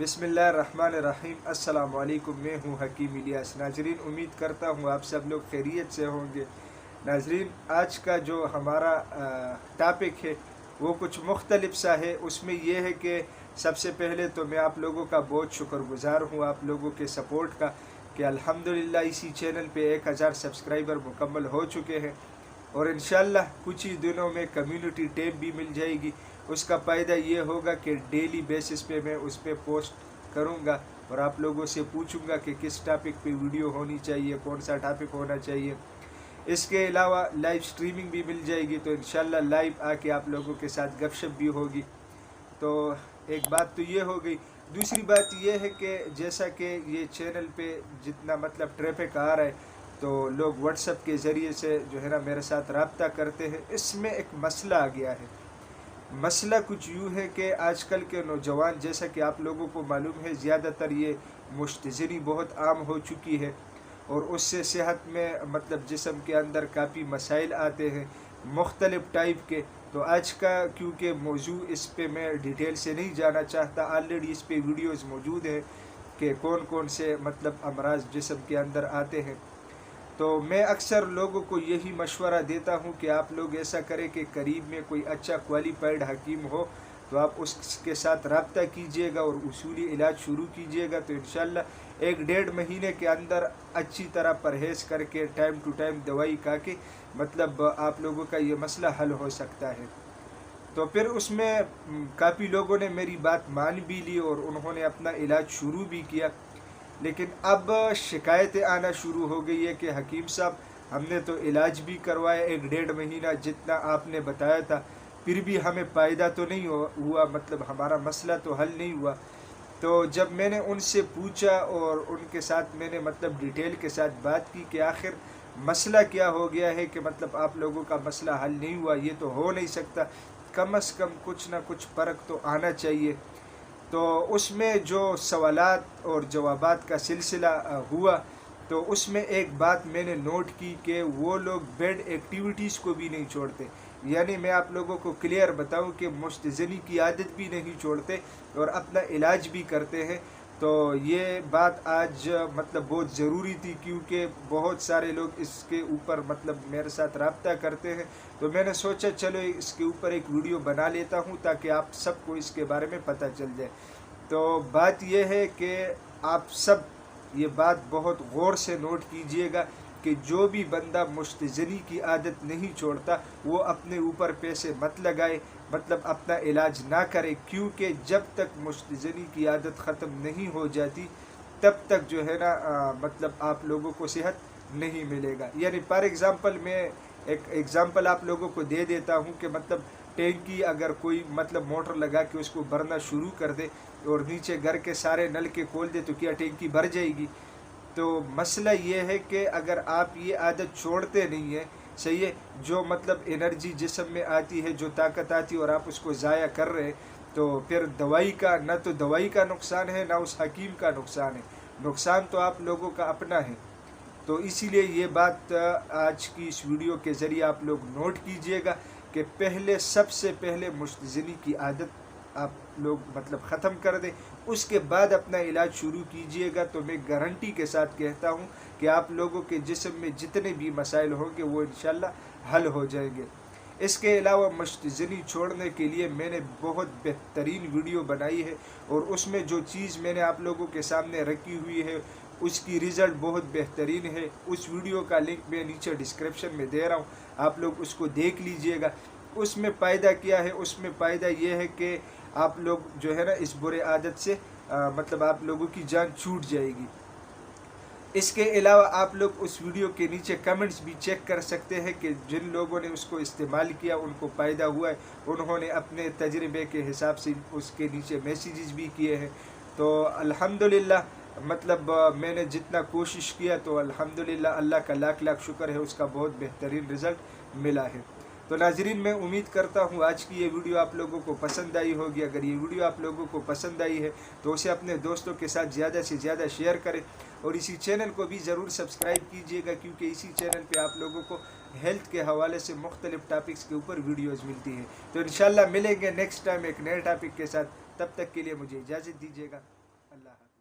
بسم اللہ الرحمن الرحیم۔ السلام علیکم، میں ہوں حکیم الیاس۔ ناظرین، امید کرتا ہوں آپ سب لوگ خیریت سے ہوں گے۔ ناظرین، آج کا جو ہمارا ٹاپک ہے وہ کچھ مختلف سا ہے۔ اس میں یہ ہے کہ سب سے پہلے تو میں آپ لوگوں کا بہت شکر گزار ہوں آپ لوگوں کے سپورٹ کا کہ الحمدللہ اسی چینل پہ 1000 سبسکرائبر مکمل ہو چکے ہیں، اور انشاءاللہ کچھ ہی دنوں میں کمیونٹی ٹیب بھی مل جائے گی۔ اس کا فائدہ یہ ہوگا کہ ڈیلی بیسس پہ میں اس پہ پوسٹ کروں گا اور آپ لوگوں سے پوچھوں گا کہ کس ٹاپک پہ ویڈیو ہونی چاہیے، کون سا ٹاپک ہونا چاہیے۔ اس کے علاوہ لائیو سٹریمنگ بھی مل جائے گی، تو انشاءاللہ لائیو آ کے آپ لوگوں کے ساتھ گپ شپ بھی ہوگی۔ تو ایک بات تو یہ ہو گئی۔ دوسری بات یہ ہے کہ جیسا کہ یہ چینل پہ جتنا ٹریفک آ رہا ہے تو لوگ واٹس ایپ کے ذریعے سے جو ہے نا میرے ساتھ رابطہ کرتے ہیں۔ اس میں ایک مسئلہ آ گیا ہے۔ مسئلہ کچھ یوں ہے کہ آج کل کے نوجوان، جیسا کہ آپ لوگوں کو معلوم ہے، زیادہ تر یہ مشتزنی بہت عام ہو چکی ہے، اور اس سے صحت میں جسم کے اندر کافی مسائل آتے ہیں مختلف ٹائپ کے۔ تو آج کا کیونکہ موضوع اس پہ میں ڈیٹیل سے نہیں جانا چاہتا، آلریڈی اس پہ ویڈیوز موجود ہیں کہ کون کون سے امراض جسم کے اندر آتے ہیں۔ تو میں اکثر لوگوں کو یہی مشورہ دیتا ہوں کہ آپ لوگ ایسا کریں کہ قریب میں کوئی اچھا کوالیفائڈ حکیم ہو تو آپ اس کے ساتھ رابطہ کیجئے گا اور اصولی علاج شروع کیجئے گا، تو انشاءاللہ 1-1.5 مہینے کے اندر اچھی طرح پرہیز کر کے ٹائم ٹو ٹائم دوائی کھا کے آپ لوگوں کا یہ مسئلہ حل ہو سکتا ہے۔ تو پھر اس میں کافی لوگوں نے میری بات مان بھی لی اور انہوں نے اپنا علاج شروع بھی کیا، لیکن اب شکایتیں آنا شروع ہو گئی ہے کہ حکیم صاحب ہم نے تو علاج بھی کروایا 1-1.5 مہینہ جتنا آپ نے بتایا تھا، پھر بھی ہمیں فائدہ تو نہیں ہوا، ہمارا مسئلہ تو حل نہیں ہوا۔ تو جب میں نے ان سے پوچھا اور ان کے ساتھ میں نے ڈیٹیل کے ساتھ بات کی کہ آخر مسئلہ کیا ہو گیا ہے کہ آپ لوگوں کا مسئلہ حل نہیں ہوا، یہ تو ہو نہیں سکتا، کم از کم کچھ نہ کچھ فرق تو آنا چاہیے۔ تو اس میں جو سوالات اور جوابات کا سلسلہ ہوا، تو اس میں ایک بات میں نے نوٹ کی کہ وہ لوگ بیڈ ایکٹیویٹیز کو بھی نہیں چھوڑتے۔ یعنی میں آپ لوگوں کو کلیئر بتاؤں کہ مستزنی کی عادت بھی نہیں چھوڑتے اور اپنا علاج بھی کرتے ہیں۔ تو یہ بات آج بہت ضروری تھی، کیونکہ بہت سارے لوگ اس کے اوپر میرے ساتھ رابطہ کرتے ہیں، تو میں نے سوچا چلو اس کے اوپر ایک ویڈیو بنا لیتا ہوں تاکہ آپ سب کو اس کے بارے میں پتہ چل جائے۔ تو بات یہ ہے کہ آپ سب یہ بات بہت غور سے نوٹ کیجئے گا کہ جو بھی بندہ مستزنی کی عادت نہیں چھوڑتا وہ اپنے اوپر پیسے مت لگائے، اپنا علاج نہ کرے، کیونکہ جب تک مستزنی کی عادت ختم نہیں ہو جاتی تب تک جو ہے نا آپ لوگوں کو صحت نہیں ملے گا۔ یعنی فار ایگزامپل میں ایک ایگزامپل آپ لوگوں کو دے دیتا ہوں کہ ٹینکی اگر کوئی موٹر لگا کے اس کو بھرنا شروع کر دے اور نیچے گھر کے سارے نل کے کھول دے تو کیا ٹینکی بھر جائے گی؟ تو مسئلہ یہ ہے کہ اگر آپ یہ عادت چھوڑتے نہیں ہیں، صحیح ہے، جو انرجی جسم میں آتی ہے، جو طاقت آتی ہے اور آپ اس کو ضائع کر رہے ہیں، تو پھر نہ تو دوائی کا نقصان ہے، نہ اس حکیم کا نقصان ہے، نقصان تو آپ لوگوں کا اپنا ہے۔ تو اسی لیے یہ بات آج کی اس ویڈیو کے ذریعے آپ لوگ نوٹ کیجئے گا کہ سب سے پہلے مستزنی کی عادت آپ لوگ ختم کر دیں، اس کے بعد اپنا علاج شروع کیجئے گا۔ تو میں گارنٹی کے ساتھ کہتا ہوں کہ آپ لوگوں کے جسم میں جتنے بھی مسائل ہوں گے وہ انشاءاللہ حل ہو جائیں گے۔ اس کے علاوہ مستزنی چھوڑنے کے لیے میں نے بہت بہترین ویڈیو بنائی ہے، اور اس میں جو چیز میں نے آپ لوگوں کے سامنے رکھی ہوئی ہے اس کی رزلٹ بہت بہترین ہے۔ اس ویڈیو کا لنک میں نیچے ڈسکرپشن میں دے رہا ہوں، آپ لوگ اس کو دیکھ لیجئے گا۔ اس میں فائدہ کیا ہے؟ اس میں فائدہ یہ ہے کہ آپ لوگ جو ہے نا اس برے عادت سے آپ لوگوں کی جان چھوٹ جائے گی۔ اس کے علاوہ آپ لوگ اس ویڈیو کے نیچے کمنٹس بھی چیک کر سکتے ہیں کہ جن لوگوں نے اس کو استعمال کیا ان کو فائدہ ہوا ہے، انہوں نے اپنے تجربے کے حساب سے اس کے نیچے میسیجز بھی کیے ہیں۔ تو الحمدللہ میں نے جتنا کوشش کیا تو الحمدللہ اللہ کا لاکھ لاکھ شکر ہے، اس کا بہت بہترین رزلٹ ملا ہے۔ تو ناظرین، میں امید کرتا ہوں آج کی یہ ویڈیو آپ لوگوں کو پسند آئی ہوگی۔ اگر یہ ویڈیو آپ لوگوں کو پسند آئی ہے تو اسے اپنے دوستوں کے ساتھ زیادہ سے زیادہ شیئر کریں، اور اسی چینل کو بھی ضرور سبسکرائب کیجئے گا، کیونکہ اسی چینل پہ آپ لوگوں کو ہیلتھ کے حوالے سے مختلف ٹاپکس کے اوپر ویڈیوز ملتی ہیں۔ تو انشاءاللہ ملیں گے نیکسٹ ٹائم ایک نئے ٹاپک کے ساتھ، تب تک کے لیے مجھے اجازت دیجیے گا۔ اللہ حافظ۔